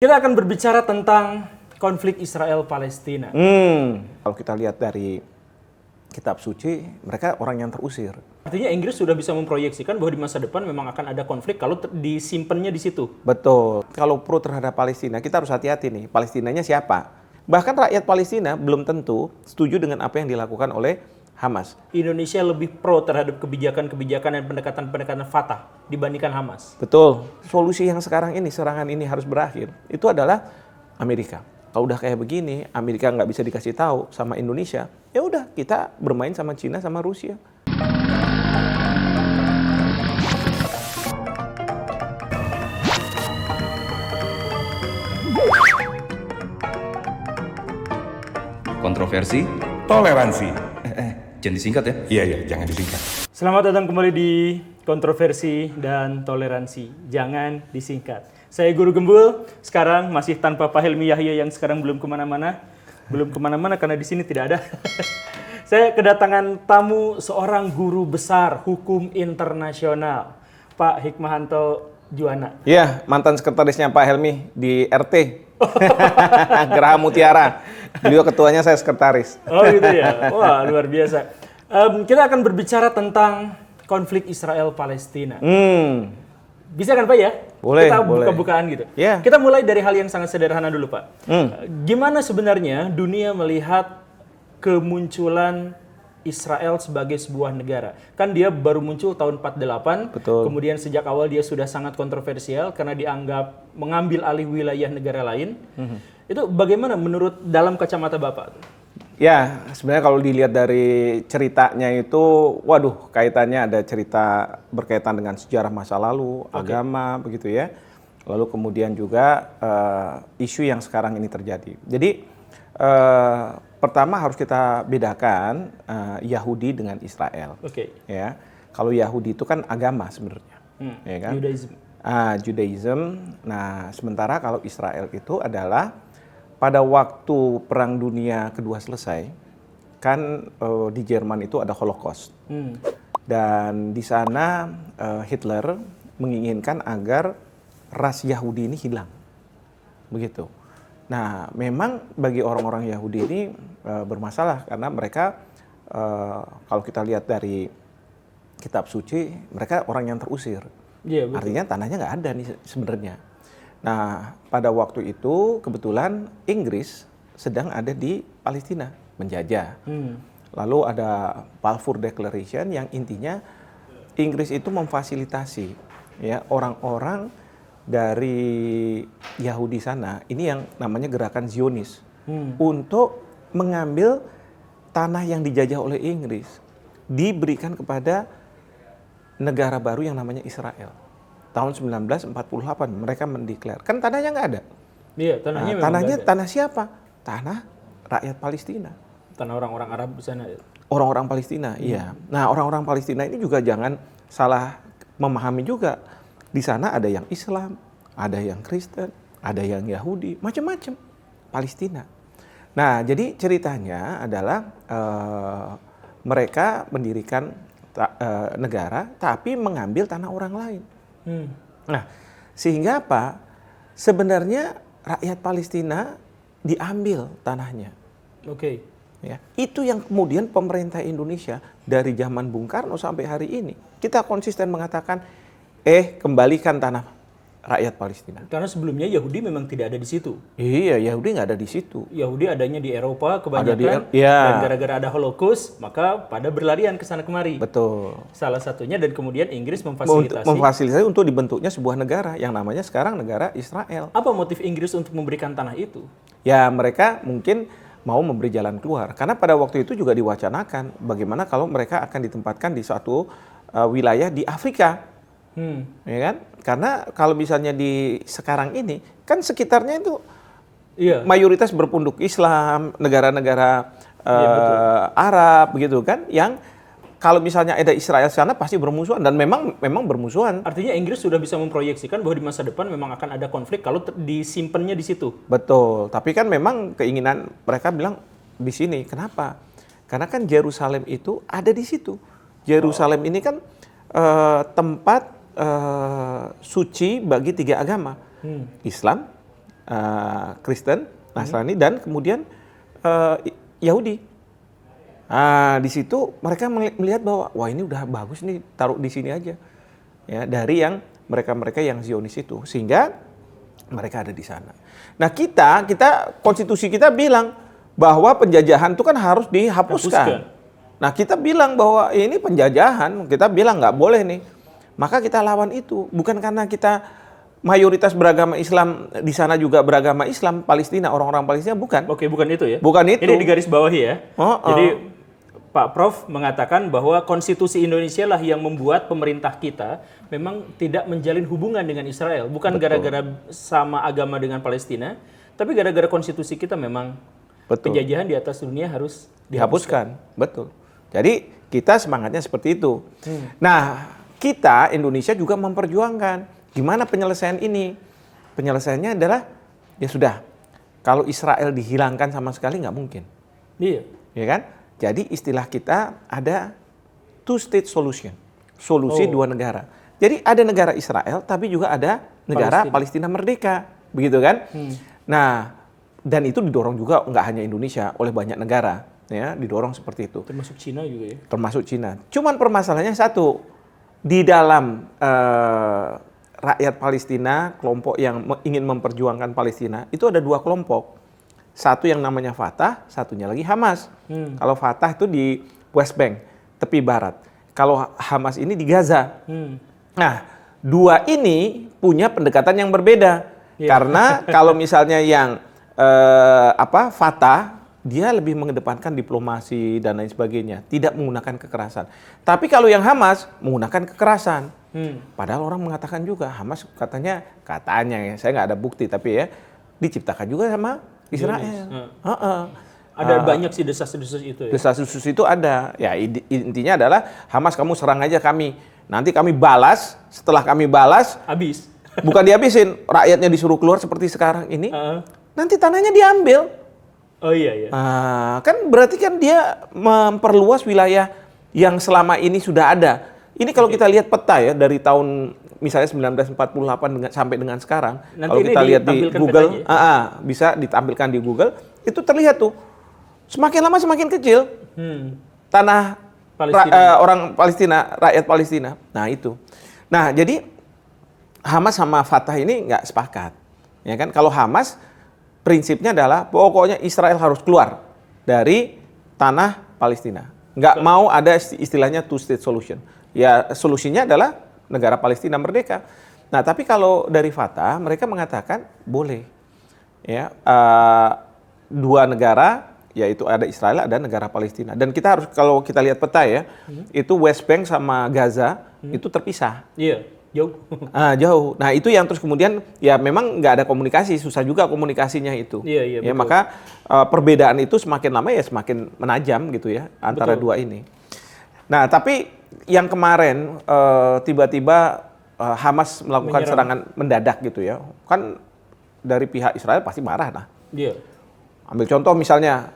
Kita akan berbicara tentang konflik Israel-Palestina. Kalau kita lihat dari kitab suci, mereka orang yang terusir. Artinya Inggris sudah bisa memproyeksikan bahwa di masa depan memang akan ada konflik kalau disimpannya di situ. Betul. Kalau pro terhadap Palestina, kita harus hati-hati nih. Palestinanya siapa? Bahkan rakyat Palestina belum tentu setuju dengan apa yang dilakukan oleh Hamas. Indonesia lebih pro terhadap kebijakan-kebijakan dan pendekatan-pendekatan Fatah dibandingkan Hamas. Betul. Solusi yang sekarang ini, serangan ini harus berakhir, itu adalah Amerika. Kalau udah kayak begini, Amerika nggak bisa dikasih tahu sama Indonesia, ya udah kita bermain sama Cina sama Rusia. Kontroversi, Toleransi. jangan disingkat ya. Iya, jangan disingkat. Selamat datang kembali di Kontroversi dan Toleransi. Jangan disingkat. Saya Guru Gembul, sekarang masih tanpa Pak Helmi Yahya yang sekarang belum kemana-mana. Belum kemana-mana karena di sini tidak ada. Saya kedatangan tamu seorang guru besar hukum internasional, Pak Hikmahanto Juwana. Iya, mantan sekretarisnya Pak Helmi di RT. Geraha Mutiara. Beliau ketuanya, saya sekretaris. Oh gitu ya, wah luar biasa. Kita akan berbicara tentang konflik Israel-Palestina. Bisa kan Pak ya? Boleh, Kita boleh. buka-bukaan gitu. Iya. Kita mulai dari hal yang sangat sederhana dulu Pak. Gimana sebenarnya dunia melihat kemunculan Israel sebagai sebuah negara? Kan dia baru muncul tahun 48. Betul. Kemudian sejak awal dia sudah sangat kontroversial karena dianggap mengambil alih wilayah negara lain. Itu bagaimana menurut dalam kacamata Bapak? Ya, sebenarnya kalau dilihat dari ceritanya itu, waduh, kaitannya ada cerita berkaitan dengan sejarah masa lalu, agama, begitu ya. Lalu kemudian juga isu yang sekarang ini terjadi. Jadi pertama harus kita bedakan Yahudi dengan Israel. Oke. Ya, kalau Yahudi itu kan agama sebenarnya, ya kan? Judaism. Judaism. Nah, sementara kalau Israel itu adalah pada waktu Perang Dunia Kedua selesai, kan di Jerman itu ada Holocaust. Dan di sana Hitler menginginkan agar ras Yahudi ini hilang. Begitu. Nah, memang bagi orang-orang Yahudi ini bermasalah karena mereka, kalau kita lihat dari kitab suci, mereka orang yang terusir. Iya, betul. Artinya tanahnya nggak ada nih sebenarnya. Nah, pada waktu itu kebetulan Inggris sedang ada di Palestina menjajah. Lalu ada Balfour Declaration yang intinya Inggris itu memfasilitasi ya orang-orang dari Yahudi sana, ini yang namanya gerakan Zionis, untuk mengambil tanah yang dijajah oleh Inggris, diberikan kepada negara baru yang namanya Israel. Tahun 1948 mereka mendeklar. Kan tanahnya nggak ada. Iya, tanahnya memang Tanahnya nggak ada. tanah siapa? Tanah rakyat Palestina. Tanah orang-orang Arab di sana. Orang-orang Palestina, iya. Nah, orang-orang Palestina ini juga jangan salah memahami juga. Di sana ada yang Islam, ada yang Kristen, ada yang Yahudi, macam-macam. Palestina. Nah, jadi ceritanya adalah mereka mendirikan negara, tapi mengambil tanah orang lain. Nah, sehingga apa? Sebenarnya rakyat Palestina diambil tanahnya. Oke. Ya, itu yang kemudian pemerintah Indonesia dari zaman Bung Karno sampai hari ini kita konsisten mengatakan, kembalikan tanah rakyat Palestina. Karena sebelumnya Yahudi memang tidak ada di situ. Iya, Yahudi nggak ada di situ. Yahudi adanya di Eropa kebanyakan. iya. Dan gara-gara ada Holocaust, maka pada berlarian ke sana kemari. Betul. Salah satunya dan kemudian Inggris memfasilitasi. Memfasilitasi untuk dibentuknya sebuah negara yang namanya sekarang negara Israel. Apa motif Inggris untuk memberikan tanah itu? Ya, mereka mungkin mau memberi jalan keluar. Karena pada waktu itu juga diwacanakan bagaimana kalau mereka akan ditempatkan di suatu wilayah di Afrika. Ya kan? Karena kalau misalnya di sekarang ini, kan sekitarnya itu Iya. mayoritas berpunduk Islam, negara-negara betul. Arab, begitu kan? Yang kalau misalnya ada Israel sana pasti bermusuhan, dan memang bermusuhan. Artinya Inggris sudah bisa memproyeksikan bahwa di masa depan memang akan ada konflik kalau disimpannya di situ. Betul, tapi kan memang keinginan mereka bilang di sini. Kenapa? Karena kan Yerusalem itu ada di situ. Yerusalem ini kan tempat suci bagi tiga agama, Islam, Kristen, Nasrani, dan kemudian Yahudi. Di situ mereka melihat bahwa wah ini udah bagus nih, taruh di sini aja, ya, dari yang mereka yang Zionis itu, sehingga mereka ada di sana. Nah kita konstitusi kita bilang bahwa penjajahan itu kan harus dihapuskan. Nah kita bilang bahwa ini penjajahan, kita bilang nggak boleh nih, maka kita lawan itu. Bukan karena kita mayoritas beragama Islam di sana juga beragama Islam, Palestina, orang-orang Palestina, bukan. Oke, bukan itu ya? Bukan itu. Ini di garis bawahi ya. Jadi Jadi Pak Prof mengatakan bahwa konstitusi Indonesia lah yang membuat pemerintah kita memang tidak menjalin hubungan dengan Israel. Bukan gara-gara sama agama dengan Palestina, tapi gara-gara konstitusi kita memang penjajahan di atas dunia harus dihapuskan. Betul. Jadi kita semangatnya seperti itu. Nah, kita Indonesia juga memperjuangkan gimana penyelesaian ini. Penyelesaiannya adalah ya sudah, kalau Israel dihilangkan sama sekali nggak mungkin. Iya. Ya kan? Jadi istilah kita ada two state solution. Solusi dua negara. Jadi ada negara Israel tapi juga ada negara Palestina merdeka, begitu kan? Nah, dan itu didorong juga nggak hanya Indonesia, oleh banyak negara, ya, didorong seperti itu. Termasuk Cina juga ya. Termasuk Cina. Cuman permasalahannya satu, di dalam rakyat Palestina, kelompok yang ingin memperjuangkan Palestina, itu ada dua kelompok. Satu yang namanya Fatah, satunya lagi Hamas. Kalau Fatah itu di West Bank, tepi barat. Kalau Hamas ini di Gaza. Nah, dua ini punya pendekatan yang berbeda. Karena kalau misalnya yang Fatah, dia lebih mengedepankan diplomasi dan lain sebagainya, tidak menggunakan kekerasan. Tapi kalau yang Hamas menggunakan kekerasan. Padahal orang mengatakan juga Hamas katanya ya, saya nggak ada bukti, tapi ya diciptakan juga sama Israel. Ada banyak sih desas-desus itu ya. Desas-desus itu ada. Ya intinya adalah Hamas kamu serang aja kami. Nanti kami balas, setelah kami balas habis. Bukan dihabisin, rakyatnya disuruh keluar seperti sekarang ini. Nanti tanahnya diambil. Oh iya. Kan berarti kan dia memperluas wilayah yang selama ini sudah ada. Ini kalau kita lihat peta ya dari tahun misalnya 1948 sampai dengan sekarang. Nanti kalau kita lihat di Google, bisa ditampilkan di Google, itu terlihat tuh semakin lama semakin kecil tanah orang Palestina, rakyat Palestina. Nah itu. Nah jadi Hamas sama Fatah ini nggak sepakat, ya kan? Kalau Hamas prinsipnya adalah pokoknya Israel harus keluar dari tanah Palestina. Nggak mau ada istilahnya two state solution. Ya solusinya adalah negara Palestina merdeka. Nah tapi kalau dari Fatah mereka mengatakan boleh, ya dua negara, yaitu ada Israel ada negara Palestina. Dan kita harus kalau kita lihat peta ya, itu West Bank sama Gaza itu terpisah. Iya. Jauh. Jauh. Nah itu yang terus kemudian ya memang nggak ada komunikasi, susah juga komunikasinya itu. Iya, ya betul. Maka perbedaan itu semakin lama ya semakin menajam gitu ya antara dua ini. Nah tapi yang kemarin tiba-tiba Hamas melakukan serangan mendadak gitu ya, kan dari pihak Israel pasti marah nah. Iya. Ambil contoh misalnya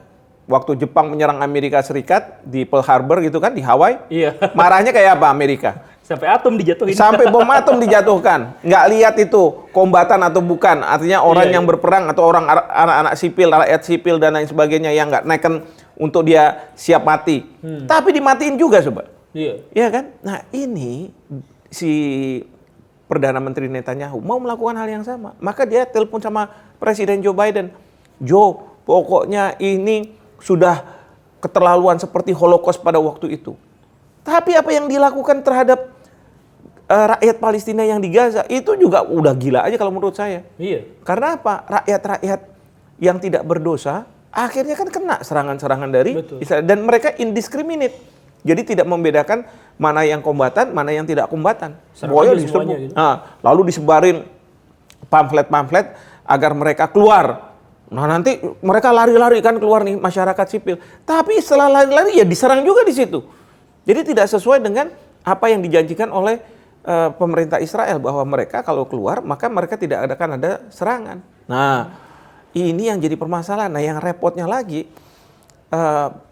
waktu Jepang menyerang Amerika Serikat di Pearl Harbor gitu kan di Hawaii. Iya. Marahnya kayak apa Amerika? Sampai atom dijatuhin. Sampai bom atom dijatuhkan. Nggak lihat itu kombatan atau bukan. Artinya orang yang berperang atau orang anak-anak sipil, rakyat sipil dan lain sebagainya yang nggak naikkan untuk dia siap mati. Tapi dimatiin juga coba. Iya. Iya kan? Nah ini si Perdana Menteri Netanyahu mau melakukan hal yang sama. Maka dia telepon sama Presiden Joe Biden. Joe, pokoknya ini sudah keterlaluan seperti Holocaust pada waktu itu. Tapi apa yang dilakukan terhadap rakyat Palestina yang di Gaza itu juga udah gila aja kalau menurut saya. Iya. Karena apa? Rakyat-rakyat yang tidak berdosa akhirnya kan kena serangan-serangan dari Israel dan mereka indiscriminate. Jadi tidak membedakan mana yang kombatan, mana yang tidak kombatan. Pokoknya gitu. Lalu disebarin pamflet-pamflet agar mereka keluar. Nah nanti mereka lari-lari kan keluar nih masyarakat sipil. Tapi setelah lari-lari ya diserang juga di situ. Jadi tidak sesuai dengan apa yang dijanjikan oleh pemerintah Israel bahwa mereka kalau keluar maka mereka tidak akan ada serangan. Nah ini yang jadi permasalahan. Nah yang repotnya lagi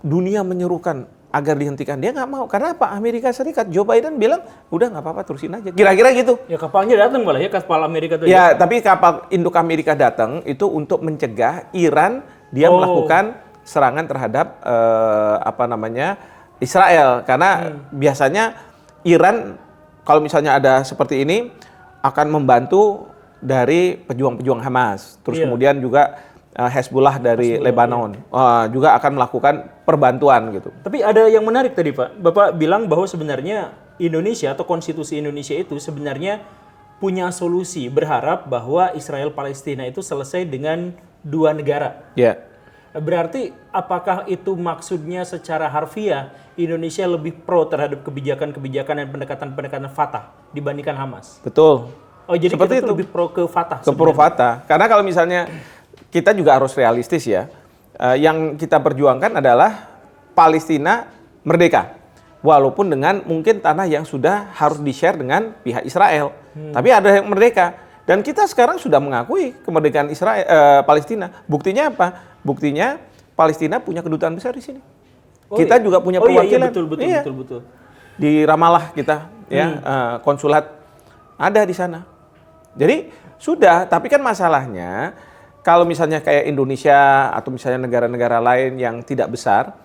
dunia menyerukan agar dihentikan. Dia nggak mau. Karena apa? Amerika Serikat, Joe Biden bilang, udah nggak apa-apa, terusin aja. Kira-kira gitu. Ya kapalnya datang malah ya, kapal Amerika tuh. Ya, tapi kapal induk Amerika datang itu untuk mencegah Iran dia melakukan serangan terhadap Israel. Karena biasanya Iran kalau misalnya ada seperti ini akan membantu dari pejuang-pejuang Hamas. Terus kemudian juga Hezbollah dari Lebanon juga akan melakukan perbantuan gitu. Tapi ada yang menarik tadi Pak. Bapak bilang bahwa sebenarnya Indonesia atau konstitusi Indonesia itu sebenarnya punya solusi, berharap bahwa Israel Palestina itu selesai dengan dua negara. Ya. Berarti apakah itu maksudnya secara harfiah Indonesia lebih pro terhadap kebijakan-kebijakan dan pendekatan-pendekatan Fatah dibandingkan Hamas? Betul. Oh, jadi seperti kita itu. tuh lebih pro ke Fatah. Ke pro Fatah. Karena kalau misalnya kita juga harus realistis ya. Yang kita perjuangkan adalah Palestina merdeka. Walaupun dengan mungkin tanah yang sudah harus di-share dengan pihak Israel. Tapi ada yang merdeka. Dan kita sekarang sudah mengakui kemerdekaan Palestina. Buktinya apa? Buktinya Palestina punya kedutaan besar di sini. Kita juga punya perwakilan. Iya, betul. Di Ramallah kita ya, konsulat ada di sana. Jadi sudah, tapi kan masalahnya kalau misalnya kayak Indonesia atau misalnya negara-negara lain yang tidak besar,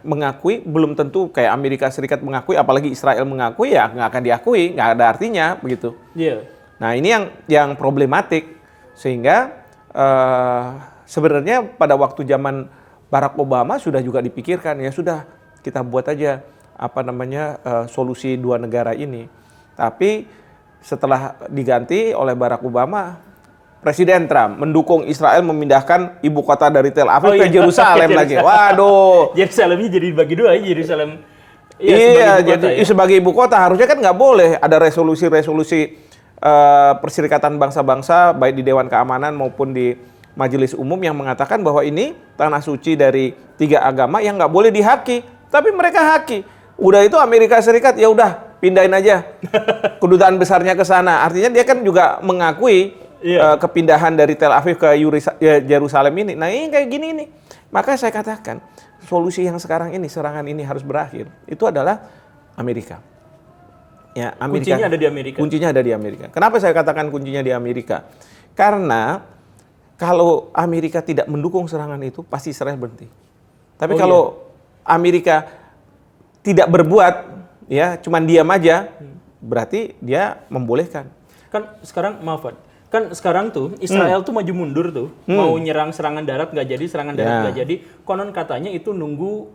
mengakui, belum tentu kayak Amerika Serikat mengakui, apalagi Israel mengakui, ya nggak akan diakui, nggak ada artinya begitu. Iya. Nah ini yang problematik, sehingga sebenarnya pada waktu zaman Barack Obama sudah juga dipikirkan, ya sudah kita buat aja solusi dua negara ini. Tapi setelah diganti oleh Barack Obama, Presiden Trump mendukung Israel memindahkan ibu kota dari Tel Aviv ke Yerusalem lagi. Waduh. Yerusalemnya jadi dibagi dua ya, Yerusalem. Iya, jadi sebagai ibu kota harusnya kan nggak boleh ada resolusi-resolusi Perserikatan Bangsa-Bangsa baik di Dewan Keamanan maupun di Majelis Umum yang mengatakan bahwa ini tanah suci dari tiga agama yang nggak boleh dihaki. Tapi mereka haki. Udah itu Amerika Serikat ya udah pindahin aja kedutaan besarnya ke sana. Artinya dia kan juga mengakui kepindahan dari Tel Aviv ke Yerusalem ini. Nah ini kayak gini nih. Maka saya katakan solusi yang sekarang ini, serangan ini harus berakhir. Itu adalah Amerika. Ya, Amerika. Kuncinya ada di Amerika. Kuncinya ada di Amerika. Kenapa saya katakan kuncinya di Amerika? Karena kalau Amerika tidak mendukung serangan itu, pasti Israel berhenti. Tapi kalau Amerika tidak berbuat, ya cuman diam aja, berarti dia membolehkan. Kan sekarang sekarang tuh Israel tuh maju mundur tuh, mau nyerang serangan darat nggak jadi, serangan darat nggak jadi. Konon katanya itu nunggu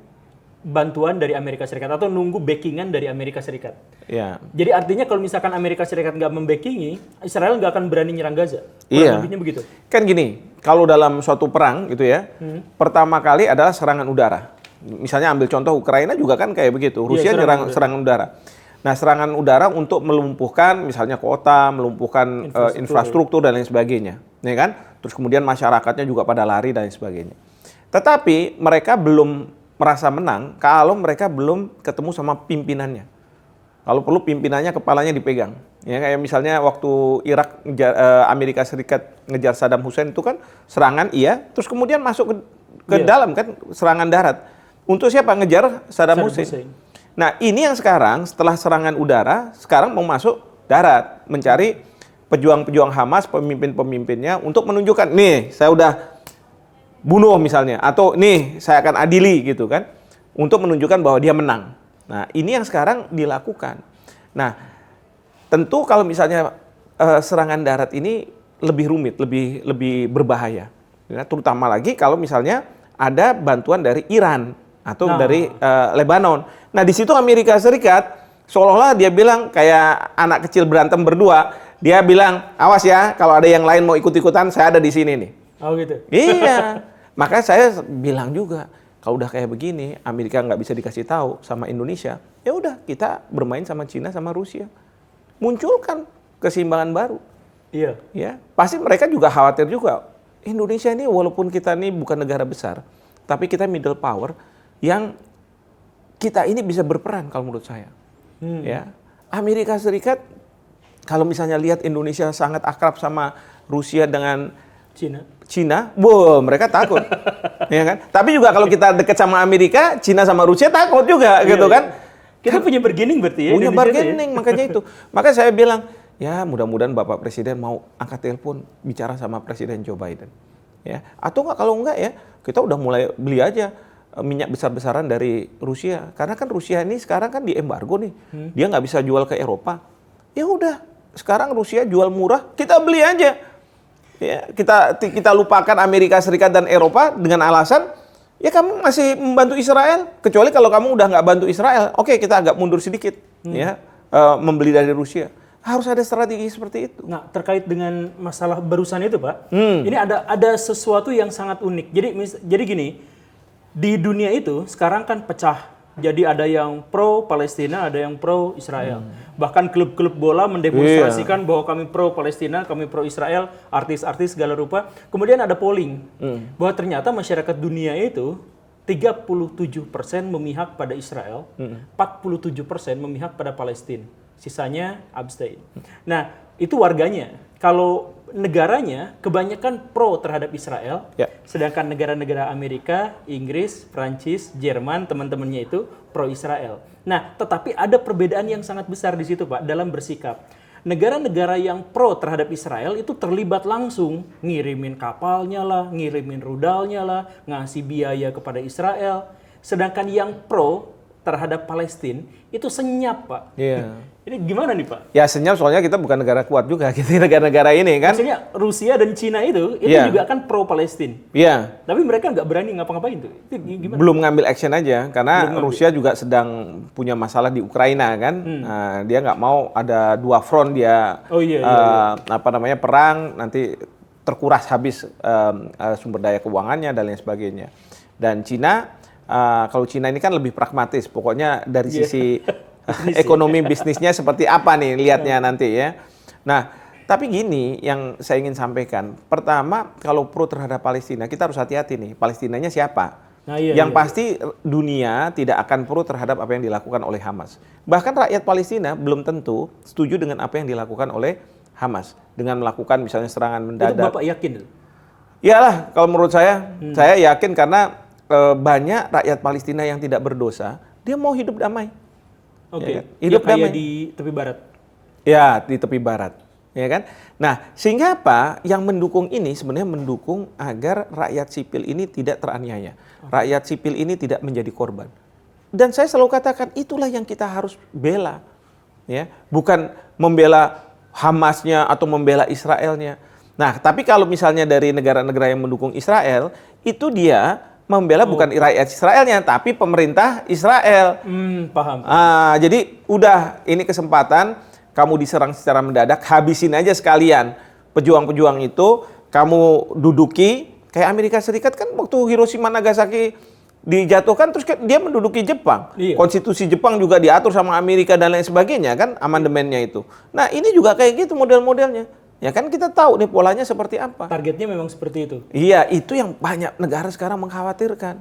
bantuan dari Amerika Serikat atau nunggu backingan dari Amerika Serikat. Ya. Jadi artinya kalau misalkan Amerika Serikat nggak membackingi, Israel nggak akan berani nyerang Gaza. Iya. Lebihnya begitu. Kan gini, kalau dalam suatu perang gitu ya, pertama kali adalah serangan udara. Misalnya ambil contoh Ukraina juga kan kayak begitu. Rusia nyerang serangan udara. Nah, serangan udara untuk melumpuhkan misalnya kota, melumpuhkan infrastruktur dan lain sebagainya, ya kan? Terus kemudian masyarakatnya juga pada lari dan lain sebagainya. Tetapi mereka belum merasa menang kalau mereka belum ketemu sama pimpinannya. Kalau perlu pimpinannya, kepalanya dipegang. Ya kayak misalnya waktu Irak Amerika Serikat ngejar Saddam Hussein itu kan serangan terus kemudian masuk ke dalam kan serangan darat. Untuk siapa? Ngejar Saddam Hussein. Nah ini yang sekarang setelah serangan udara, sekarang mau masuk darat, mencari pejuang-pejuang Hamas, pemimpin-pemimpinnya untuk menunjukkan, nih saya udah bunuh misalnya, atau nih saya akan adili gitu kan, untuk menunjukkan bahwa dia menang. Nah ini yang sekarang dilakukan. Nah tentu kalau misalnya serangan darat ini lebih rumit, lebih berbahaya, ya, terutama lagi kalau misalnya ada bantuan dari Iran atau dari Lebanon. Nah di situ Amerika Serikat seolah-olah dia bilang kayak anak kecil berantem berdua. Dia bilang awas ya kalau ada yang lain mau ikut-ikutan saya ada di sini nih. Oh gitu. Iya. Makanya saya bilang juga kalau udah kayak begini Amerika nggak bisa dikasih tahu sama Indonesia. Ya udah kita bermain sama Cina sama Rusia. Munculkan keseimbangan baru. Iya. Ya pasti mereka juga khawatir juga. Indonesia ini walaupun kita ini bukan negara besar, tapi kita middle power yang kita ini bisa berperan kalau menurut saya. Ya, Amerika Serikat kalau misalnya lihat Indonesia sangat akrab sama Rusia dengan Cina, mereka takut, ya kan? Tapi juga kalau kita dekat sama Amerika, Cina sama Rusia takut juga, gitu kan? Kita punya bargaining berarti ya? Punya Indonesia bargaining, makanya itu. Makanya saya bilang, ya mudah-mudahan Bapak Presiden mau angkat telepon bicara sama Presiden Joe Biden, ya. Atau kalau enggak ya, kita udah mulai beli aja minyak besar-besaran dari Rusia, karena kan Rusia ini sekarang kan di embargo nih, dia nggak bisa jual ke Eropa. Ya udah, sekarang Rusia jual murah, kita beli aja. Ya, kita lupakan Amerika Serikat dan Eropa dengan alasan ya kamu masih membantu Israel, kecuali kalau kamu udah nggak bantu Israel, oke kita agak mundur sedikit, ya membeli dari Rusia. Harus ada strategi seperti itu. Nah, terkait dengan masalah barusan itu, Pak, ini ada sesuatu yang sangat unik. Jadi gini, di dunia itu sekarang kan pecah. Jadi ada yang pro Palestina, ada yang pro Israel. Bahkan klub-klub bola mendemonstrasikan bahwa kami pro Palestina, kami pro Israel, artis-artis segala rupa. Kemudian ada polling bahwa ternyata masyarakat dunia itu 37% memihak pada Israel, 47% memihak pada Palestina. Sisanya abstain. Nah, itu warganya. Kalau negaranya kebanyakan pro terhadap Israel, sedangkan negara-negara Amerika, Inggris, Prancis, Jerman, teman-temannya itu pro Israel. Nah, tetapi ada perbedaan yang sangat besar di situ, Pak, dalam bersikap. Negara-negara yang pro terhadap Israel itu terlibat langsung, ngirimin kapalnya lah, ngirimin rudalnya lah, ngasih biaya kepada Israel. Sedangkan yang pro terhadap Palestina itu senyap, Pak. Iya. Ini gimana nih, Pak? Ya senyap, soalnya kita bukan negara kuat juga, kita negara-negara ini kan. Maksudnya Rusia dan Cina itu juga kan pro Palestina. Iya. Tapi mereka nggak berani ngapa-ngapain tuh. Itu gimana? Belum ngambil action aja, karena Rusia juga sedang punya masalah di Ukraina kan. Nah, dia nggak mau ada dua front dia. Perang, nanti terkuras habis sumber daya keuangannya dan lain sebagainya. Dan Cina, kalau Cina ini kan lebih pragmatis, pokoknya dari sisi ekonomi bisnisnya seperti apa nih lihatnya nanti ya. Nah, tapi gini yang saya ingin sampaikan. Pertama, kalau pro terhadap Palestina, kita harus hati-hati nih. Palestinanya siapa? Yang pasti dunia tidak akan pro terhadap apa yang dilakukan oleh Hamas. Bahkan rakyat Palestina belum tentu setuju dengan apa yang dilakukan oleh Hamas. Dengan melakukan misalnya serangan mendadak. Itu Bapak yakin? Iyalah, kalau menurut saya yakin karena banyak rakyat Palestina yang tidak berdosa, dia mau hidup damai. Oke, hidup damai di tepi barat. Ya, di tepi barat, ya kan? Nah, sehingga apa? Yang mendukung ini sebenarnya mendukung agar rakyat sipil ini tidak teraniaya. Rakyat sipil ini tidak menjadi korban. Dan saya selalu katakan itulah yang kita harus bela. Ya, bukan membela Hamasnya atau membela Israelnya. Nah, tapi kalau misalnya dari negara-negara yang mendukung Israel, itu dia membela bukan rakyat Israelnya, tapi pemerintah Israel. Paham. Jadi udah ini kesempatan, kamu diserang secara mendadak, habisin aja sekalian. Pejuang-pejuang itu kamu duduki, kayak Amerika Serikat kan waktu Hiroshima Nagasaki dijatuhkan, terus dia menduduki Jepang. Iya. Konstitusi Jepang juga diatur sama Amerika dan lain sebagainya kan, amandemennya itu. Nah ini juga kayak gitu model-modelnya. Ya kan kita tahu nih polanya seperti apa. Targetnya memang seperti itu. Iya, itu yang banyak negara sekarang mengkhawatirkan.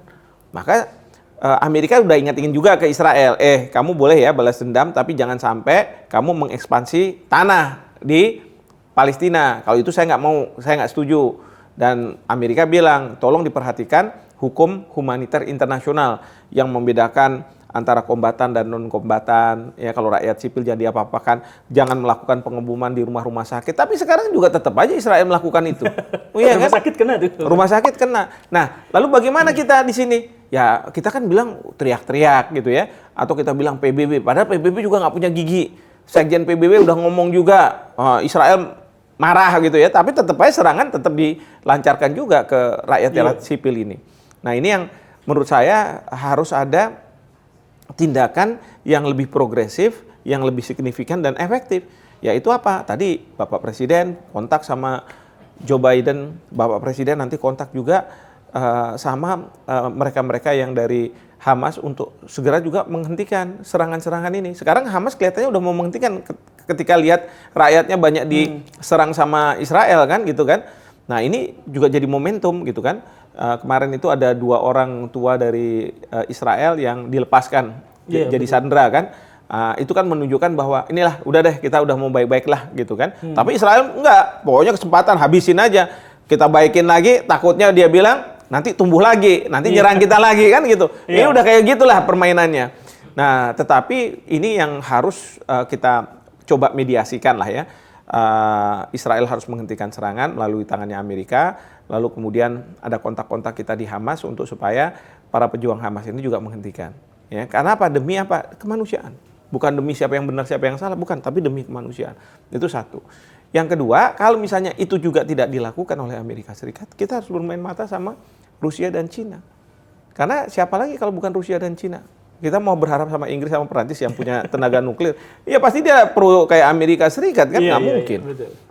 Maka Amerika udah ingetin juga ke Israel, kamu boleh ya balas dendam, tapi jangan sampai kamu mengekspansi tanah di Palestina. Kalau itu saya nggak mau, saya nggak setuju. Dan Amerika bilang, tolong diperhatikan hukum humaniter internasional yang membedakan antara kombatan dan non-kombatan. Ya, kalau rakyat sipil jangan diapa-apakan, jangan melakukan pengeboman di rumah-rumah sakit. Tapi sekarang juga tetap aja Israel melakukan itu. Rumah sakit kena tuh. Rumah sakit kena. Nah, lalu bagaimana kita di sini? Ya, kita kan bilang teriak-teriak gitu ya. Atau kita bilang PBB. Padahal PBB juga nggak punya gigi. Sekjen PBB udah ngomong juga, Israel marah gitu ya. Tapi tetap aja serangan tetap dilancarkan juga ke rakyat sipil ini. Nah, ini yang menurut saya harus ada tindakan yang lebih progresif, yang lebih signifikan dan efektif. Yaitu apa? Tadi Bapak Presiden kontak sama Joe Biden, Bapak Presiden nanti kontak juga sama mereka-mereka yang dari Hamas untuk segera juga menghentikan serangan-serangan ini. Sekarang Hamas kelihatannya udah mau menghentikan ketika lihat rakyatnya banyak diserang sama Israel kan gitu kan. Nah ini juga jadi momentum gitu kan. Kemarin itu ada 2 orang tua dari Israel yang dilepaskan jadi sandera kan. Itu kan menunjukkan bahwa inilah udah deh kita udah mau baik-baik lah gitu kan. Tapi Israel enggak, pokoknya kesempatan habisin aja. kita baikin lagi, takutnya dia bilang nanti tumbuh lagi, nanti nyerang kita lagi kan gitu. Ini udah kayak gitulah permainannya. Nah, tetapi ini yang harus kita coba mediasikan lah ya. Israel harus menghentikan serangan melalui tangannya Amerika, lalu kemudian ada kontak-kontak kita di Hamas untuk supaya para pejuang Hamas ini juga menghentikan. Ya, karena apa? Demi apa? Kemanusiaan. Bukan demi siapa yang benar, siapa yang salah, bukan, tapi demi kemanusiaan. Itu satu. Yang kedua, kalau misalnya itu juga tidak dilakukan oleh Amerika Serikat, kita harus bermain mata sama Rusia dan Cina. Karena siapa lagi kalau bukan Rusia dan Cina? Kita mau berharap sama Inggris sama Perancis yang punya tenaga nuklir. Ya pasti dia pro kayak Amerika Serikat kan, nggak mungkin.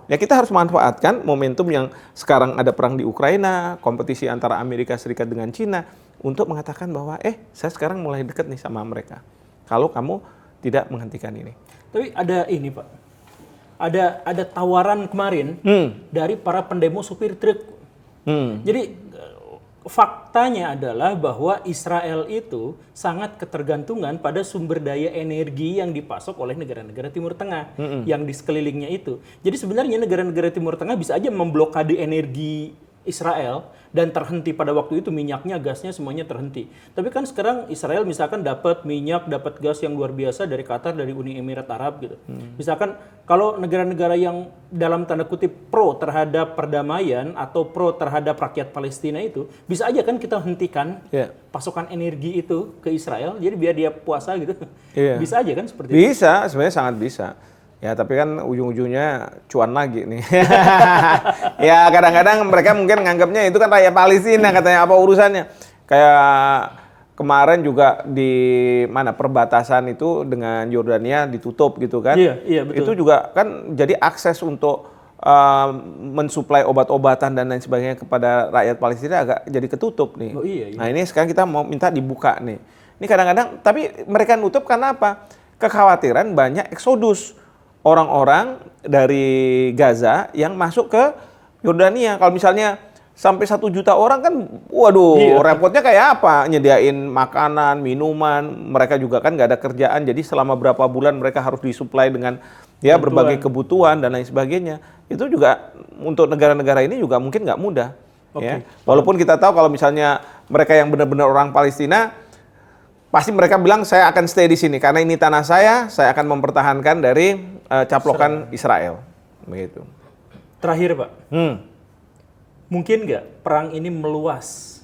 Ya kita harus manfaatkan momentum yang sekarang ada perang di Ukraina, kompetisi antara Amerika Serikat dengan Cina, untuk mengatakan bahwa saya sekarang mulai dekat nih sama mereka. Kalau kamu tidak menghentikan ini. Tapi ada ini Pak. Ada tawaran kemarin dari para pendemo supir truk. Jadi faktanya adalah bahwa Israel itu sangat ketergantungan pada sumber daya energi yang dipasok oleh negara-negara Timur Tengah yang di sekelilingnya itu. Jadi sebenarnya negara-negara Timur Tengah bisa aja memblokade energi Israel dan terhenti pada waktu itu, minyaknya, gasnya semuanya terhenti. Tapi kan sekarang Israel misalkan dapat minyak, dapat gas yang luar biasa dari Qatar, dari Uni Emirat Arab gitu. Misalkan kalau negara-negara yang dalam tanda kutip pro terhadap perdamaian atau pro terhadap rakyat Palestina itu, bisa aja kan kita hentikan pasokan energi itu ke Israel, jadi biar dia puasa gitu. Bisa aja kan seperti itu? Bisa, sebenarnya sangat bisa. Ya tapi kan ujung-ujungnya cuan lagi nih. Ya kadang-kadang mereka mungkin nganggapnya itu kan rakyat Palestina, katanya apa urusannya. Kayak kemarin juga di mana perbatasan itu dengan Yordania ditutup gitu kan. Iya, betul. Itu juga kan jadi akses untuk mensuplai obat-obatan dan lain sebagainya kepada rakyat Palestina agak jadi ketutup nih. Nah ini sekarang kita mau minta dibuka nih. Ini kadang-kadang tapi mereka nutup karena apa? Kekhawatiran banyak eksodus orang-orang dari Gaza yang masuk ke Yordania. Kalau misalnya sampai 1 juta orang kan, waduh, repotnya kayak apa? Nyediain makanan, minuman, mereka juga kan nggak ada kerjaan, jadi selama berapa bulan mereka harus disuplai dengan berbagai kebutuhan dan lain sebagainya. Itu juga untuk negara-negara ini juga mungkin nggak mudah. Ya. Walaupun kita tahu kalau misalnya mereka yang benar-benar orang Palestina, pasti mereka bilang saya akan stay di sini karena ini tanah saya akan mempertahankan dari caplokan Israel. Begitu. Terakhir Pak, mungkin nggak perang ini meluas?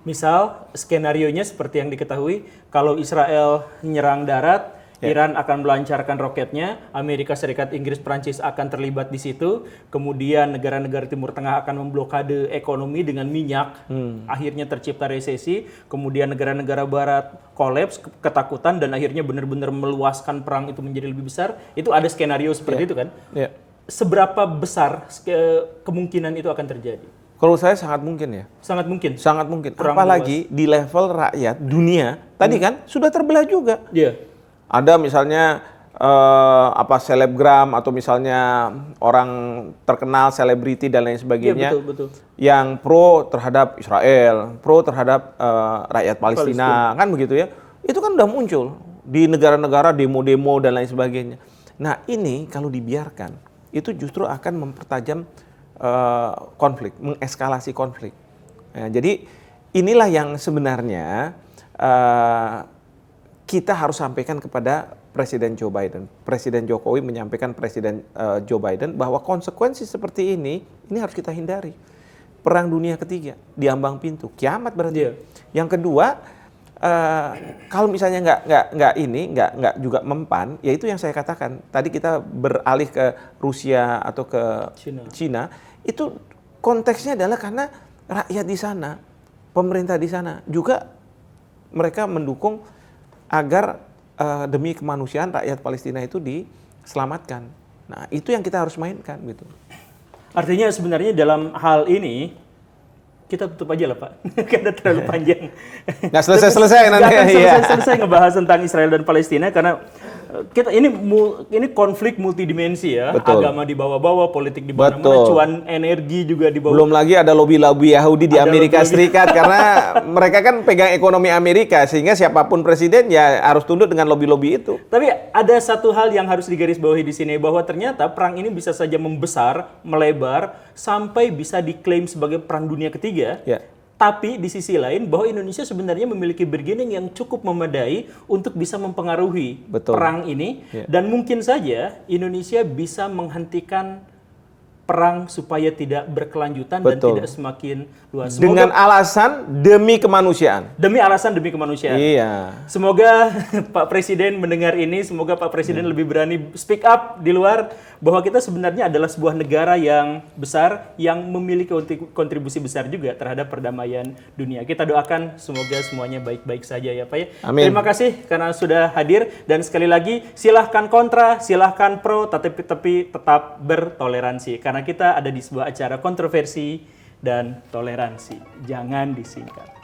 Misal skenarionya seperti yang diketahui, kalau Israel menyerang darat, Iran akan melancarkan roketnya, Amerika Serikat, Inggris, Prancis akan terlibat di situ, kemudian negara-negara Timur Tengah akan memblokade ekonomi dengan minyak, akhirnya tercipta resesi, kemudian negara-negara Barat kolaps, ketakutan, dan akhirnya benar-benar meluaskan perang itu menjadi lebih besar. Itu ada skenario seperti itu kan? Seberapa besar kemungkinan itu akan terjadi? Kalau saya sangat mungkin ya. Sangat mungkin? Sangat mungkin. Apalagi di level rakyat dunia, tadi kan sudah terbelah juga. Ada misalnya selebgram atau misalnya orang terkenal, selebriti dan lain sebagainya, betul. yang pro terhadap Israel, pro terhadap rakyat Palestina, kan begitu ya. Itu kan udah muncul di negara-negara, demo-demo dan lain sebagainya. Nah ini kalau dibiarkan, itu justru akan mempertajam konflik, mengeskalasi konflik. Nah, jadi inilah yang sebenarnya kita harus sampaikan kepada Presiden Joe Biden. Presiden Jokowi menyampaikan Presiden Joe Biden bahwa konsekuensi seperti ini harus kita hindari. Perang Dunia Ketiga di ambang pintu, kiamat berarti. Yang kedua, kalau misalnya nggak juga mempan, ya itu yang saya katakan. Tadi kita beralih ke Rusia atau ke Cina, itu konteksnya adalah karena rakyat di sana, pemerintah di sana juga mereka mendukung agar demi kemanusiaan rakyat Palestina itu diselamatkan. Nah, itu yang kita harus mainkan gitu. Artinya sebenarnya dalam hal ini kita tutup aja lah Pak, karena terlalu panjang. Nggak selesai nanti. Nggak akan selesai ngebahas tentang Israel dan Palestina karena ini konflik multidimensi ya. Betul. Agama di bawah-bawah, politik di mana-mana, Betul. cuan energi juga di bawah. Belum lagi ada lobby-lobby Yahudi di Ada Amerika lobby-lobby. Serikat karena mereka kan pegang ekonomi Amerika sehingga siapapun presiden ya harus tunduk dengan lobby-lobby itu. Tapi ada satu hal yang harus digarisbawahi di sini bahwa ternyata perang ini bisa saja membesar, melebar sampai bisa diklaim sebagai perang dunia ketiga. Ya. Tapi di sisi lain bahwa Indonesia sebenarnya memiliki bargaining yang cukup memadai untuk bisa mempengaruhi Betul. perang ini Ya. dan mungkin saja Indonesia bisa menghentikan perang supaya tidak berkelanjutan dan Betul. tidak semakin luas. Dengan alasan demi kemanusiaan. Demi alasan demi kemanusiaan. Iya. Semoga Pak Presiden mendengar ini, semoga Pak Presiden lebih berani speak up di luar bahwa kita sebenarnya adalah sebuah negara yang besar yang memiliki kontribusi besar juga terhadap perdamaian dunia. Kita doakan semoga semuanya baik-baik saja ya Pak ya. Amin. Terima kasih karena sudah hadir dan sekali lagi silahkan kontra, silahkan pro, tapi tetap bertoleransi karena kita ada di sebuah acara kontroversi dan toleransi. Jangan disingkat.